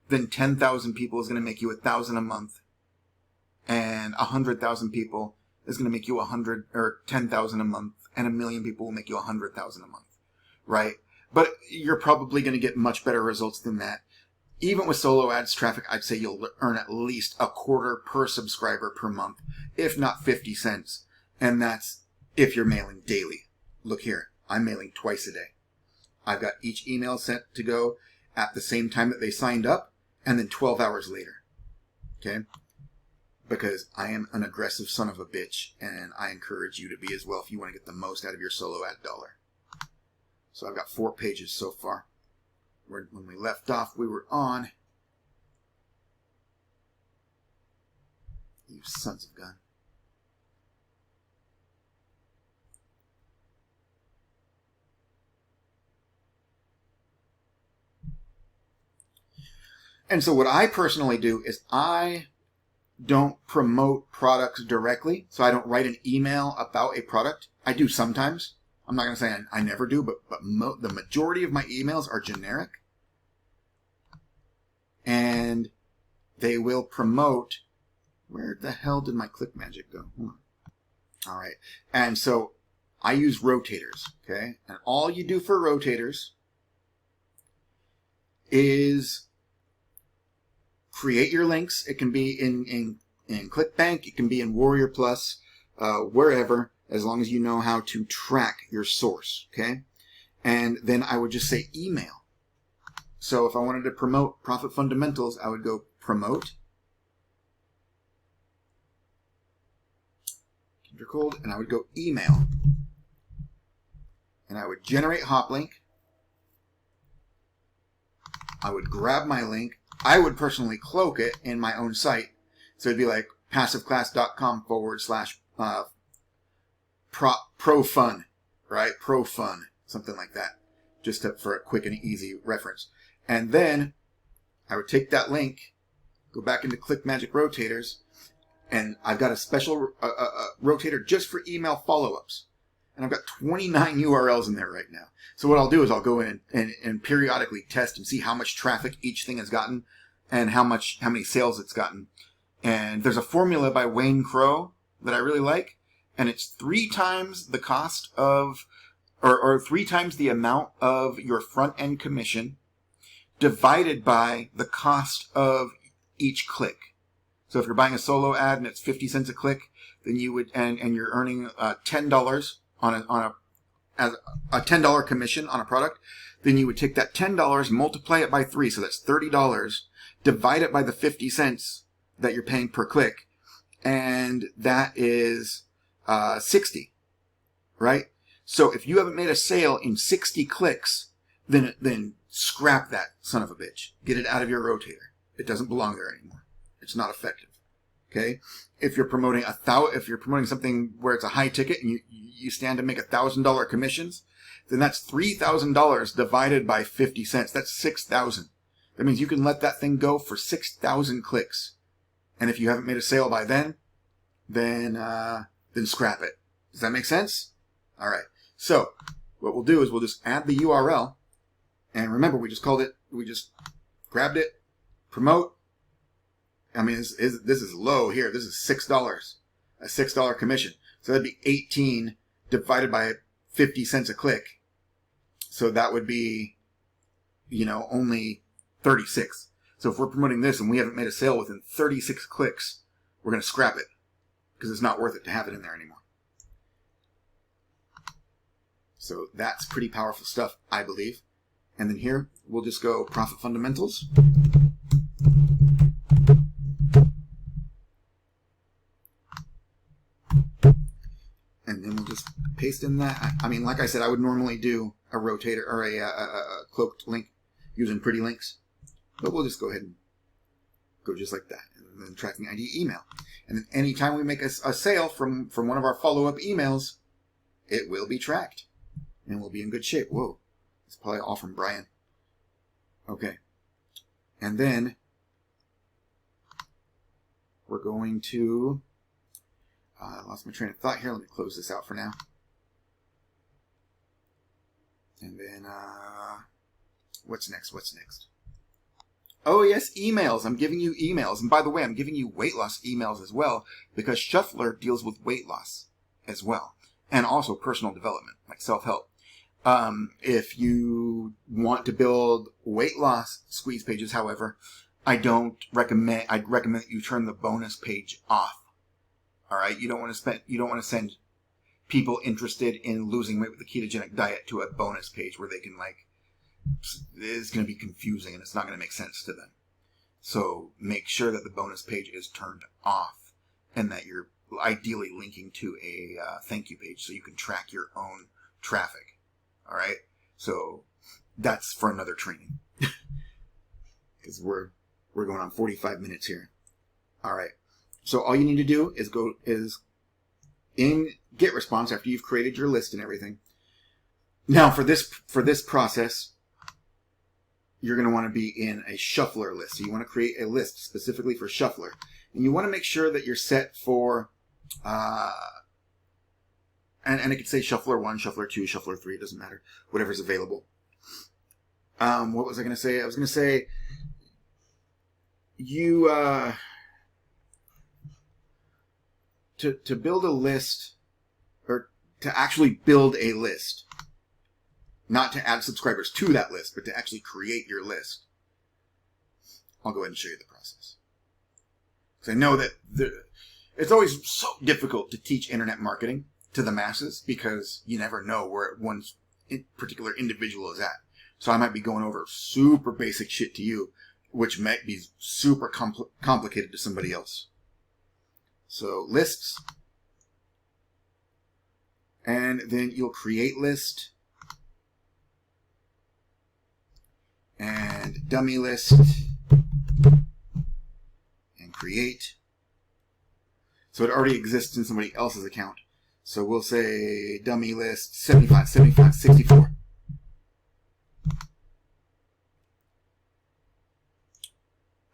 then 10,000 people is going to make you $1,000 a month, and 100,000 people is going to make you 100 or 10,000 a month, and 1,000,000 people will make you 100,000 a month, right? But you're probably going to get much better results than that. Even with solo ads traffic, I'd say you'll earn at least a quarter per subscriber per month, if not 50 cents. And that's if you're mailing daily. Look here, I'm mailing twice a day. I've got each email sent to go, at the same time that they signed up, and then 12 hours later. Okay? Because I am an aggressive son of a bitch, and I encourage you to be as well if you want to get the most out of your solo ad dollar. So I've got 4 pages so far. When we left off, we were on... You sons of gun. And so what I personally do is I don't promote products directly. So I don't write an email about a product. I do sometimes. I'm not going to say I never do, but the majority of my emails are generic. And they will promote... Where the hell did my ClickMagick go? All right. And so I use rotators, okay? And all you do for rotators is create your links. It can be in ClickBank. It can be in Warrior Plus, wherever, as long as you know how to track your source, okay? And then I would just say email. So if I wanted to promote Profit Fundamentals, I would go promote, Cold, and I would go email. And I would generate hop link. I would grab my link. I would personally cloak it in my own site. So it'd be like passiveclass.com/pro-fun, right? Pro-fun, something like that. Just for a quick and easy reference. And then I would take that link, go back into ClickMagick Rotators, and I've got a special rotator just for email follow-ups. And I've got 29 URLs in there right now. So what I'll do is I'll go in and periodically test and see how much traffic each thing has gotten and how many sales it's gotten. And there's a formula by Wayne Crow that I really like. And it's 3 times the cost of, or 3 times the amount of your front-end commission divided by the cost of each click. So if you're buying a solo ad and it's 50 cents a click, then you would, and you're earning $10 on a $10 commission on a product, then you would take that $10, multiply it by 3, so that's $30, divide it by the 50 cents that you're paying per click, and that is 60, right? So if you haven't made a sale in 60 clicks, then scrap that son of a bitch. Get it out of your rotator. It doesn't belong there anymore. It's not effective. Okay. If you're promoting something where it's a high ticket and you stand to make $1,000 commissions, then that's $3,000 divided by 50 cents. That's 6,000. That means you can let that thing go for 6,000 clicks. And if you haven't made a sale by then scrap it. Does that make sense? All right. So what we'll do is we'll just add the URL. And remember, we just grabbed it, promote. I mean, this is low here. This is $6, a $6 commission. So that'd be 18 divided by 50 cents a click. So that would be, only 36. So if we're promoting this and we haven't made a sale within 36 clicks, we're going to scrap it because it's not worth it to have it in there anymore. So that's pretty powerful stuff, I believe. And then here, we'll just go Profit Fundamentals. And then we'll just paste in that. I mean, like I said, I would normally do a rotator or a cloaked link using Pretty Links. But we'll just go ahead and go just like that. And then tracking ID email. And then anytime we make a sale from one of our follow-up emails, it will be tracked. And we'll be in good shape. Whoa. It's probably all from Brian. Okay. And then we're going to... I lost my train of thought here. Let me close this out for now. And then, what's next? Oh, yes, emails. I'm giving you emails. And by the way, I'm giving you weight loss emails as well, because Shuffler deals with weight loss as well. And also personal development, like self-help. If you want to build weight loss squeeze pages, however, I'd recommend that you turn the bonus page off. All right. You don't want to send people interested in losing weight with the ketogenic diet to a bonus page where they can is going to be confusing and it's not going to make sense to them. So make sure that the bonus page is turned off and that you're ideally linking to a thank you page so you can track your own traffic. All right. So that's for another training because we're going on 45 minutes here. All right. So all you need to do is go in GetResponse after you've created your list and everything. Now for this process, you're going to want to be in a shuffler list. So you want to create a list specifically for shuffler. And you want to make sure that you're set for, and it could say shuffler 1, shuffler 2, shuffler 3, it doesn't matter. Whatever's available. What was I going to say? I was going to say, you, to build a list, or to actually build a list, not to add subscribers to that list, but to actually create your list. I'll go ahead and show you the process. Because I know that it's always so difficult to teach internet marketing to the masses because you never know where one particular individual is at. So I might be going over super basic shit to you, which might be super complicated to somebody else. So lists. And then you'll create list. And dummy list, and create. So it already exists in somebody else's account. So we'll say dummy list 75, 75, 64.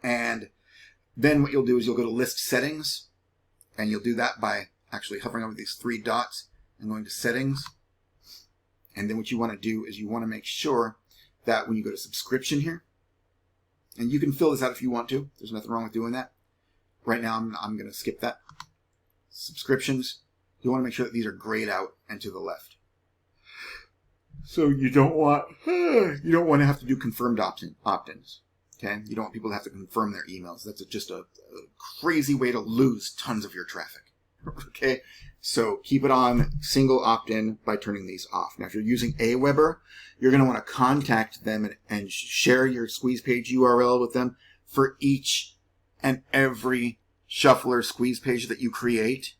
And then what you'll do is you'll go to list settings, and you'll do that by actually hovering over these 3 dots and going to settings. And then what you want to do is you want to make sure that when you go to subscription here, and you can fill this out if you want to. There's nothing wrong with doing that. Right now, I'm going to skip that. Subscriptions. You want to make sure that these are grayed out and to the left. So you don't want to have to do confirmed opt-ins. Okay, you don't want people to have to confirm their emails. That's just a crazy way to lose tons of your traffic. Okay, so keep it on single opt-in by turning these off. Now, if you're using Aweber, you're going to want to contact them and share your squeeze page URL with them for each and every shuffler squeeze page that you create,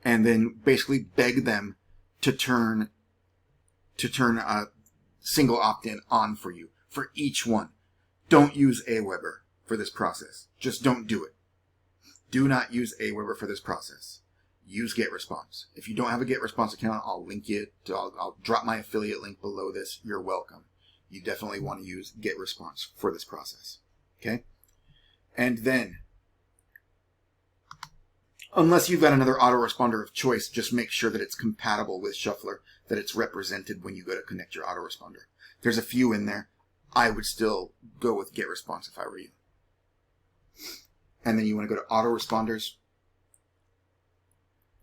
and then basically beg them to turn a single opt-in on for you for each one. Don't use Aweber for this process. Just don't do it. Do not use Aweber for this process. Use GetResponse. If you don't have a GetResponse account, I'll link you to, I'll drop my affiliate link below this. You're welcome. You definitely want to use GetResponse for this process. Okay? And then, unless you've got another autoresponder of choice, just make sure that it's compatible with Shuffler, that it's represented when you go to connect your autoresponder. There's a few in there. I would still go with GetResponse if I were you. And then you want to go to autoresponders.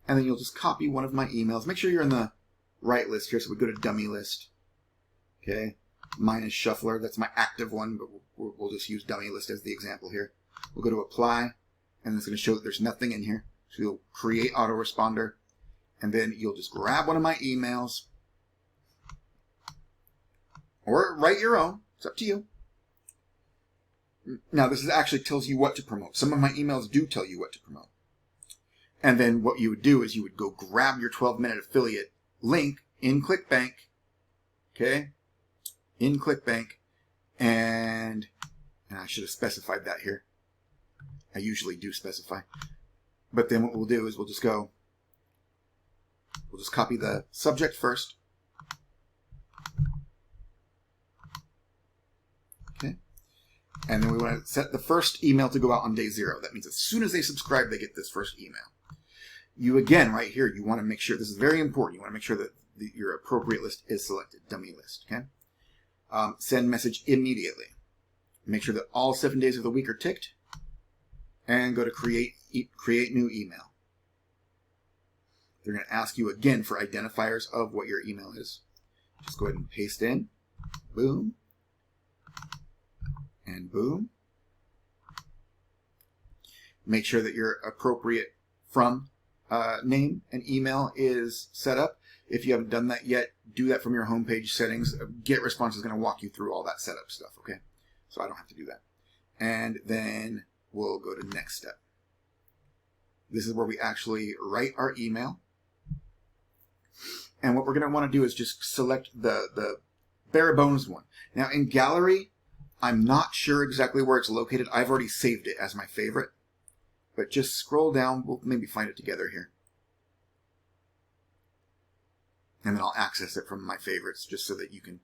And then you'll just copy one of my emails. Make sure you're in the right list here. So we go to dummy list. Okay. Mine is Shuffler. That's my active one, but we'll just use dummy list as the example here. We'll go to apply, and it's going to show that there's nothing in here. So you'll create autoresponder, and then you'll just grab one of my emails, or write your own. It's up to you. Now, this actually tells you what to promote. Some of my emails do tell you what to promote. And then what you would do is you would go grab your 12-minute affiliate link in ClickBank. Okay? In ClickBank. And I should have specified that here. I usually do specify. But then what we'll do is we'll just copy the subject first. Okay. And then we want to set the first email to go out on day 0. That means as soon as they subscribe, they get this first email. You, again, right here, you want to make sure, this is very important, you want to make sure that your appropriate list is selected, dummy list, okay? Send message immediately. Make sure that all 7 days of the week are ticked, and go to create new email. They're going to ask you again for identifiers of what your email is. Just go ahead and paste in, boom, and boom. Make sure that your appropriate from name and email is set up. If you haven't done that yet, do that from your homepage settings. GetResponse is going to walk you through all that setup stuff, okay? So I don't have to do that. And then we'll go to next step. This is where we actually write our email. And what we're going to want to do is just select the bare bones one. Now in Gallery, I'm not sure exactly where it's located. I've already saved it as my favorite. But just scroll down. We'll maybe find it together here. And then I'll access it from my favorites just so that you can...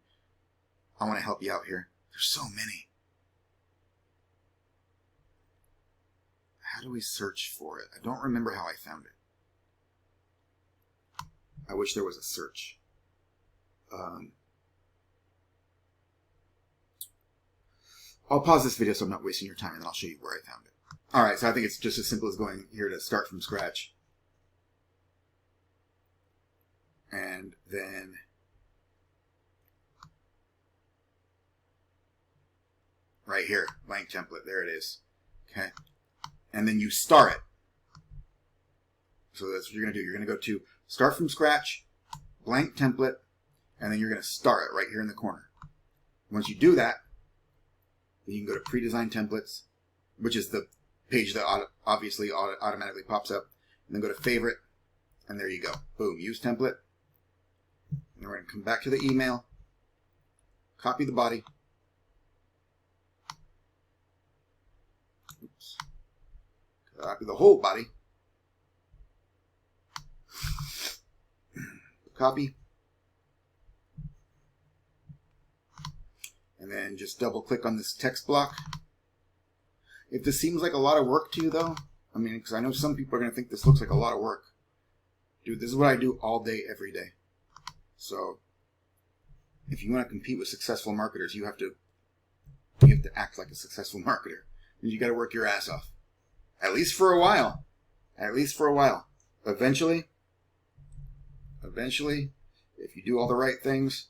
I want to help you out here. There's so many. How do we search for it? I don't remember how I found it. I wish there was a search. I'll pause this video so I'm not wasting your time, and then I'll show you where I found it. Alright, so I think it's just as simple as going here to start from scratch. And then right here, blank template, there it is. Okay. And then you star it. So that's what you're going to do. You're going to go to start from scratch, blank template, and then you're going to star it right here in the corner. Once you do that, then you can go to pre-designed templates, which is the page that obviously automatically pops up, and then go to favorite, and there you go. Boom, use template. And we're going to come back to the email, copy the body. Oops. Copy the whole body. Copy. And then just double click on this text block. If this seems like a lot of work to you though, I mean, because I know some people are going to think this looks like a lot of work. Dude, this is what I do all day, every day. So, if you want to compete with successful marketers, you have to act like a successful marketer. And you got to work your ass off. At least for a while. At least for a while. Eventually, if you do all the right things,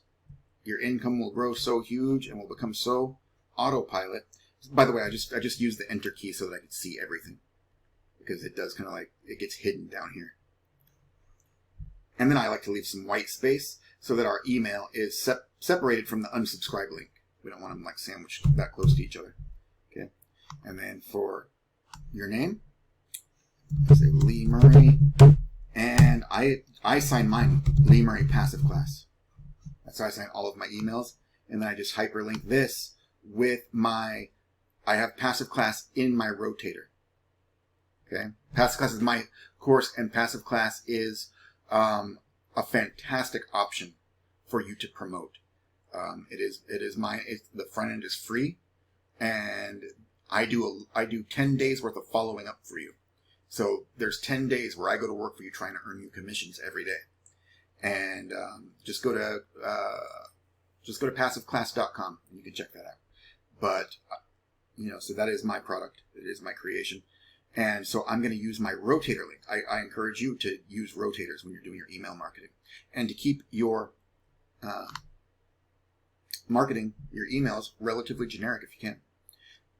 your income will grow so huge and will become so autopilot. By the way, I just used the enter key so that I could see everything. Because it does kind of like, it gets hidden down here. And then I like to leave some white space so that our email is separated from the unsubscribe link. We don't want them like sandwiched that close to each other. Okay. And then for your name, say Lee Murray. And I sign mine, Lee Murray Passive Class. That's how I sign all of my emails. And then I just hyperlink this with I have Passive Class in my rotator. Okay. Passive Class is my course, and Passive Class is a fantastic option for you to promote. The front end is free, and I do 10 days worth of following up for you. So there's 10 days where I go to work for you trying to earn you commissions every day. And just go to passiveclass.com and you can check that out. But so that is my product. It is my creation. And so I'm going to use my rotator link. I encourage you to use rotators when you're doing your email marketing, and to keep your marketing, your emails, relatively generic if you can.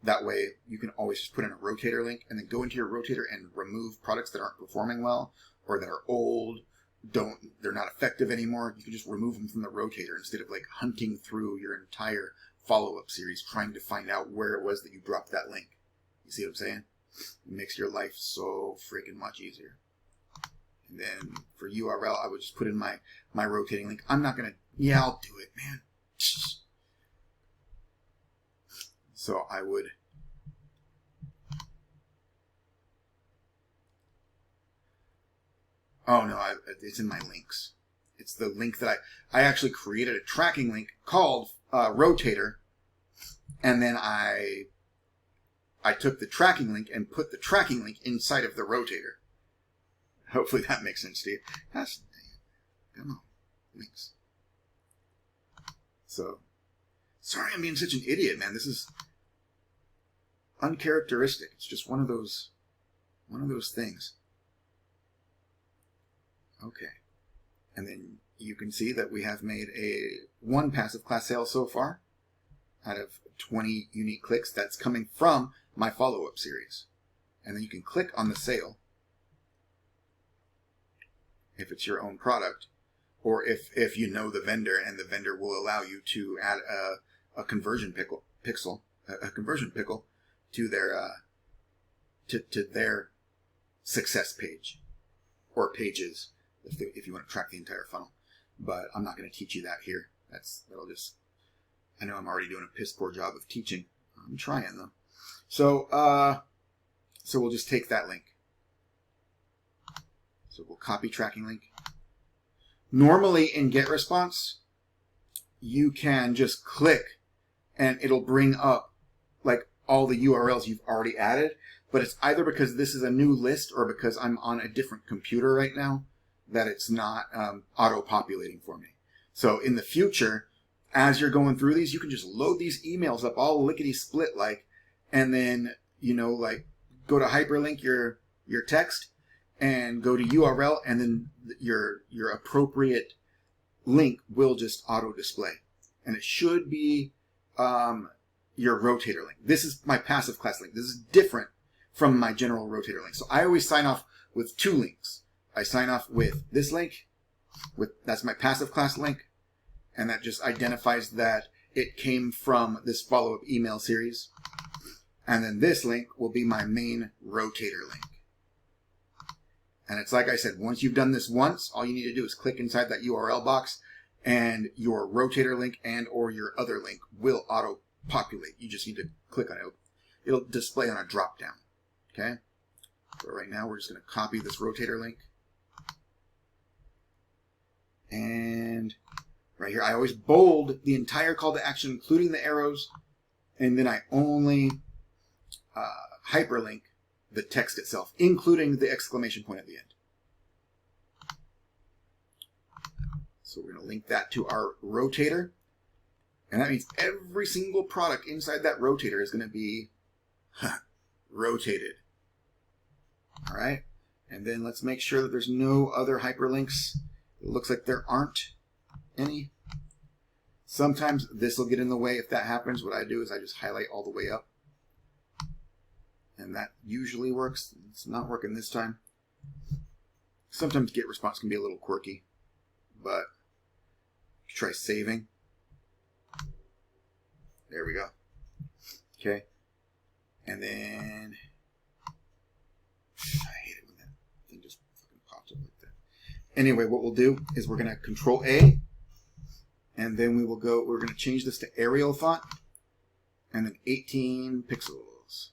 That way you can always just put in a rotator link and then go into your rotator and remove products that aren't performing well or that are old, they're not effective anymore. You can just remove them from the rotator instead of like hunting through your entire follow-up series trying to find out where it was that you dropped that link. You see what I'm saying? It makes your life so freaking much easier. And then for URL, I would just put in my rotating link. I'm not going to... Yeah, I'll do it, man. So I would... Oh, no, it's in my links. It's the link that I actually created a tracking link called Rotator, and then I took the tracking link and put the tracking link inside of the rotator. Hopefully that makes sense to you. Come on, links. So, sorry I'm being such an idiot, man. This is uncharacteristic. It's just one of those things. Okay. And then you can see that we have made one passive class sale so far out of 20 unique clicks. That's coming from my follow-up series. And then you can click on the sale if it's your own product, or if you know the vendor and the vendor will allow you to add a conversion pixel to their to their success page or pages if you want to track the entire funnel. But I'm not going to teach you that here. I know I'm already doing a piss poor job of teaching. I'm trying though. So we'll just take that link. So we'll copy tracking link. Normally in GetResponse, you can just click and it'll bring up like all the URLs you've already added, but it's either because this is a new list or because I'm on a different computer right now that it's not auto-populating for me. So in the future, as you're going through these, you can just load these emails up all lickety-split like, and then, like go to hyperlink your text and go to URL, and then your appropriate link will just auto-display. And it should be your rotator link. This is my passive class link. This is different from my general rotator link. So I always sign off with two links. I sign off with this link, that's my passive class link, and that just identifies that it came from this follow-up email series. And then this link will be my main rotator link. And it's like I said, once you've done this once, all you need to do is click inside that URL box and your rotator link and or your other link will auto-populate. You just need to click on it. It'll display on a drop-down. Okay? So right now we're just going to copy this rotator link. And right here, I always bold the entire call to action, including the arrows, and then I only hyperlink the text itself, including the exclamation point at the end. So we're going to link that to our rotator, and that means every single product inside that rotator is going to be rotated. All right, and then let's make sure that there's no other hyperlinks. It looks like there aren't any. Sometimes this will get in the way. If that happens, what I do is I just highlight all the way up. And that usually works. It's not working this time. Sometimes GetResponse can be a little quirky, but try saving. There we go. Okay. And then I hate it when that thing just fucking pops up like that. Anyway, what we'll do is we're going to Control A, and then we're going to change this to Arial font, and then 18 pixels.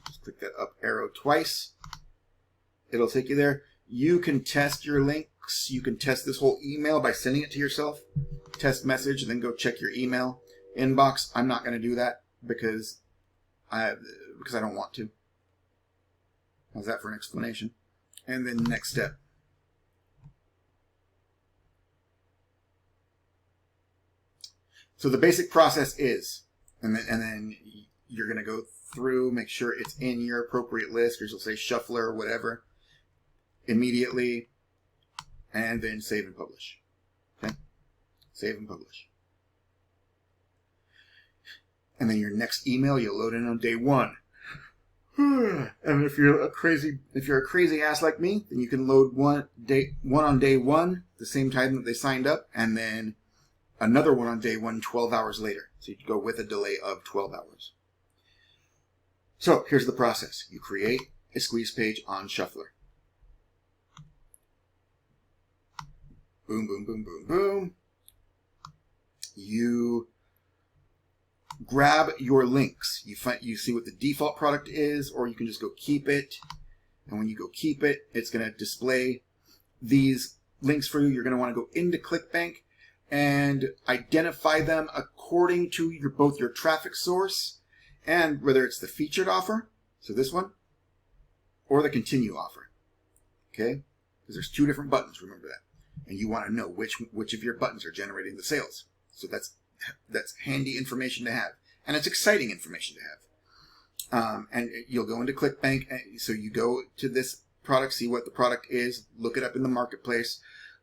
Just click that up arrow twice. It'll take you there. You can test your links. You can test this whole email by sending it to yourself. Test message, and then go check your email inbox. I'm not going to do that because I don't want to. How's that for an explanation? And then next step. So the basic process is, and then you're going to go through, make sure it's in your appropriate list, or you'll say shuffler or whatever, immediately, and then save and publish. Okay? Save and publish. And then your next email you'll load in on day one. And if you're a crazy ass like me, then you can load one on day one, the same time that they signed up, and then another one on day one 12 hours later. So you go with a delay of 12 hours. So here's the process. You create a squeeze page on Shuffler. Boom, boom, boom, boom, boom. You grab your links. You see what the default product is, or you can just go keep it. And when you go keep it, it's going to display these links for you. You're going to want to go into ClickBank and identify them according to both your traffic source and whether it's the featured offer, so this one, or the continue offer. Okay? Because there's two different buttons, remember that. And you want to know which of your buttons are generating the sales. So that's handy information to have. And it's exciting information to have. And you'll go into ClickBank. So you go to this product, see what the product is, look it up in the marketplace,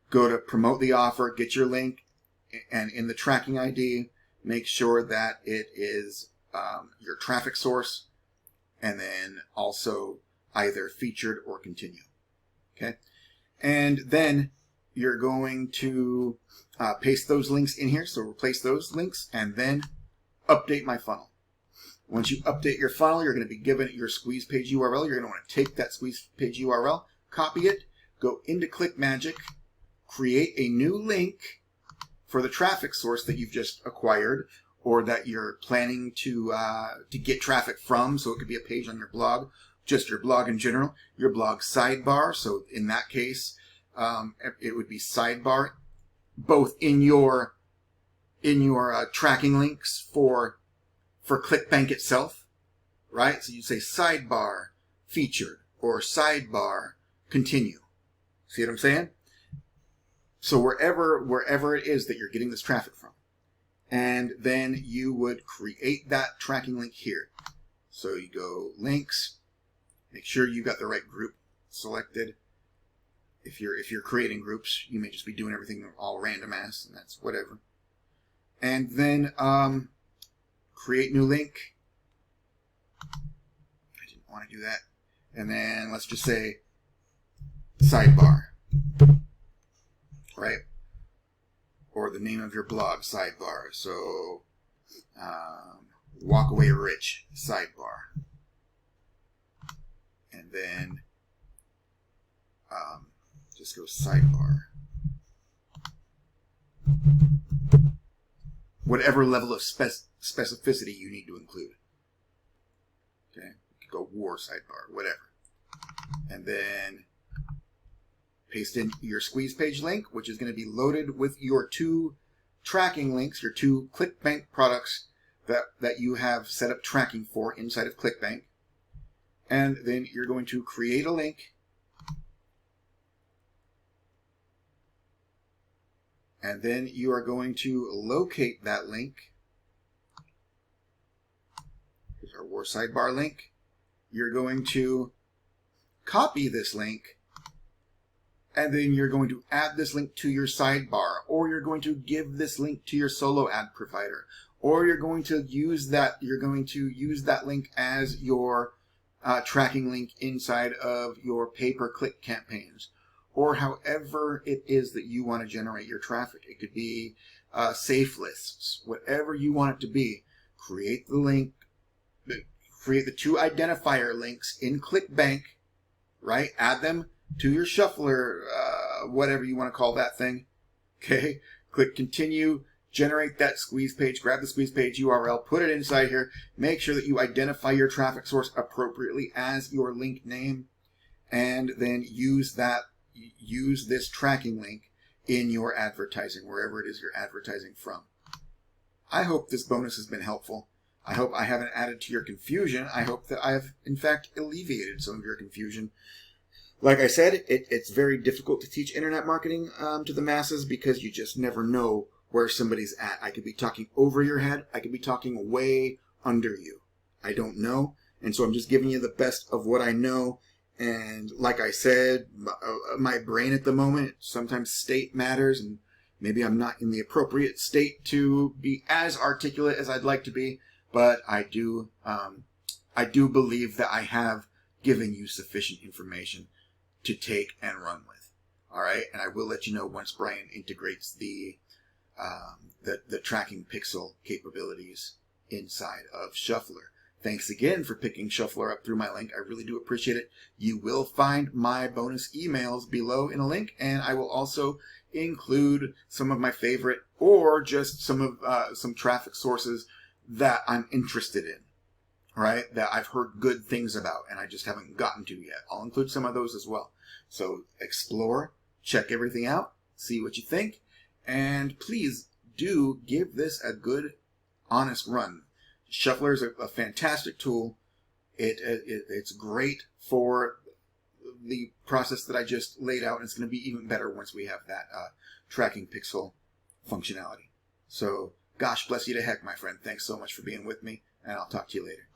go to promote the offer, get your link, and in the tracking ID, make sure that it is your traffic source, and then also either featured or continue. Okay? And then you're going to paste those links in here. So replace those links and then update my funnel. Once you update your funnel, you're going to be given your squeeze page URL. You're going to want to take that squeeze page URL, copy it, go into ClickMagick, create a new link for the traffic source that you've just acquired or that you're planning to get traffic from. So it could be a page on your blog, just your blog in general, your blog sidebar. So in that case, it would be sidebar, both in your tracking links for ClickBank itself, right? So you say sidebar featured or sidebar continue. See what I'm saying? So wherever it is that you're getting this traffic from, and then you would create that tracking link here. So you go links, make sure you got the right group selected. If you're creating groups, you may just be doing everything all random ass, and that's whatever. And then create new link. I didn't want to do that. And then let's just say sidebar, right? Or the name of your blog, sidebar. So Walk Away Rich, sidebar. And then just go sidebar. Whatever level of specificity you need to include. Okay, you could go war sidebar, whatever. And then paste in your squeeze page link, which is going to be loaded with your 2 tracking links, your 2 ClickBank products that you have set up tracking for inside of ClickBank. And then you're going to create a link. And then you are going to locate that link. Here's our war sidebar link. You're going to copy this link, and then you're going to add this link to your sidebar, or you're going to give this link to your solo ad provider, or you're going to use that link as your tracking link inside of your pay-per-click campaigns, or however it is that you want to generate your traffic. It could be safe lists, whatever you want it to be. Create the link, create the 2 identifier links in ClickBank, right? Add them to your shuffler, whatever you want to call that thing. Okay, click continue, generate that squeeze page, grab the squeeze page URL, put it inside here, make sure that you identify your traffic source appropriately as your link name, and then use this tracking link in your advertising, wherever it is you're advertising from. I hope this bonus has been helpful. I hope I haven't added to your confusion. I hope that I've, in fact, alleviated some of your confusion. Like I said, it's very difficult to teach internet marketing to the masses because you just never know where somebody's at. I could be talking over your head. I could be talking way under you. I don't know. And so I'm just giving you the best of what I know. And like I said, my brain at the moment, sometimes state matters, and maybe I'm not in the appropriate state to be as articulate as I'd like to be, but I do believe that I have given you sufficient information to take and run with. All right, and I will let you know once Brian integrates the tracking pixel capabilities inside of Shuffler. Thanks again for picking Shuffler up through my link. I really do appreciate it. You will find my bonus emails below in a link, and I will also include some of my favorite or just some traffic sources that I'm interested in, right? That I've heard good things about and I just haven't gotten to yet. I'll include some of those as well. So explore, check everything out, see what you think, and please do give this a good, honest run. Shuffler is a fantastic tool. It's great for the process that I just laid out, and it's going to be even better once we have that tracking pixel functionality. So, gosh bless you to heck, my friend. Thanks so much for being with me, and I'll talk to you later.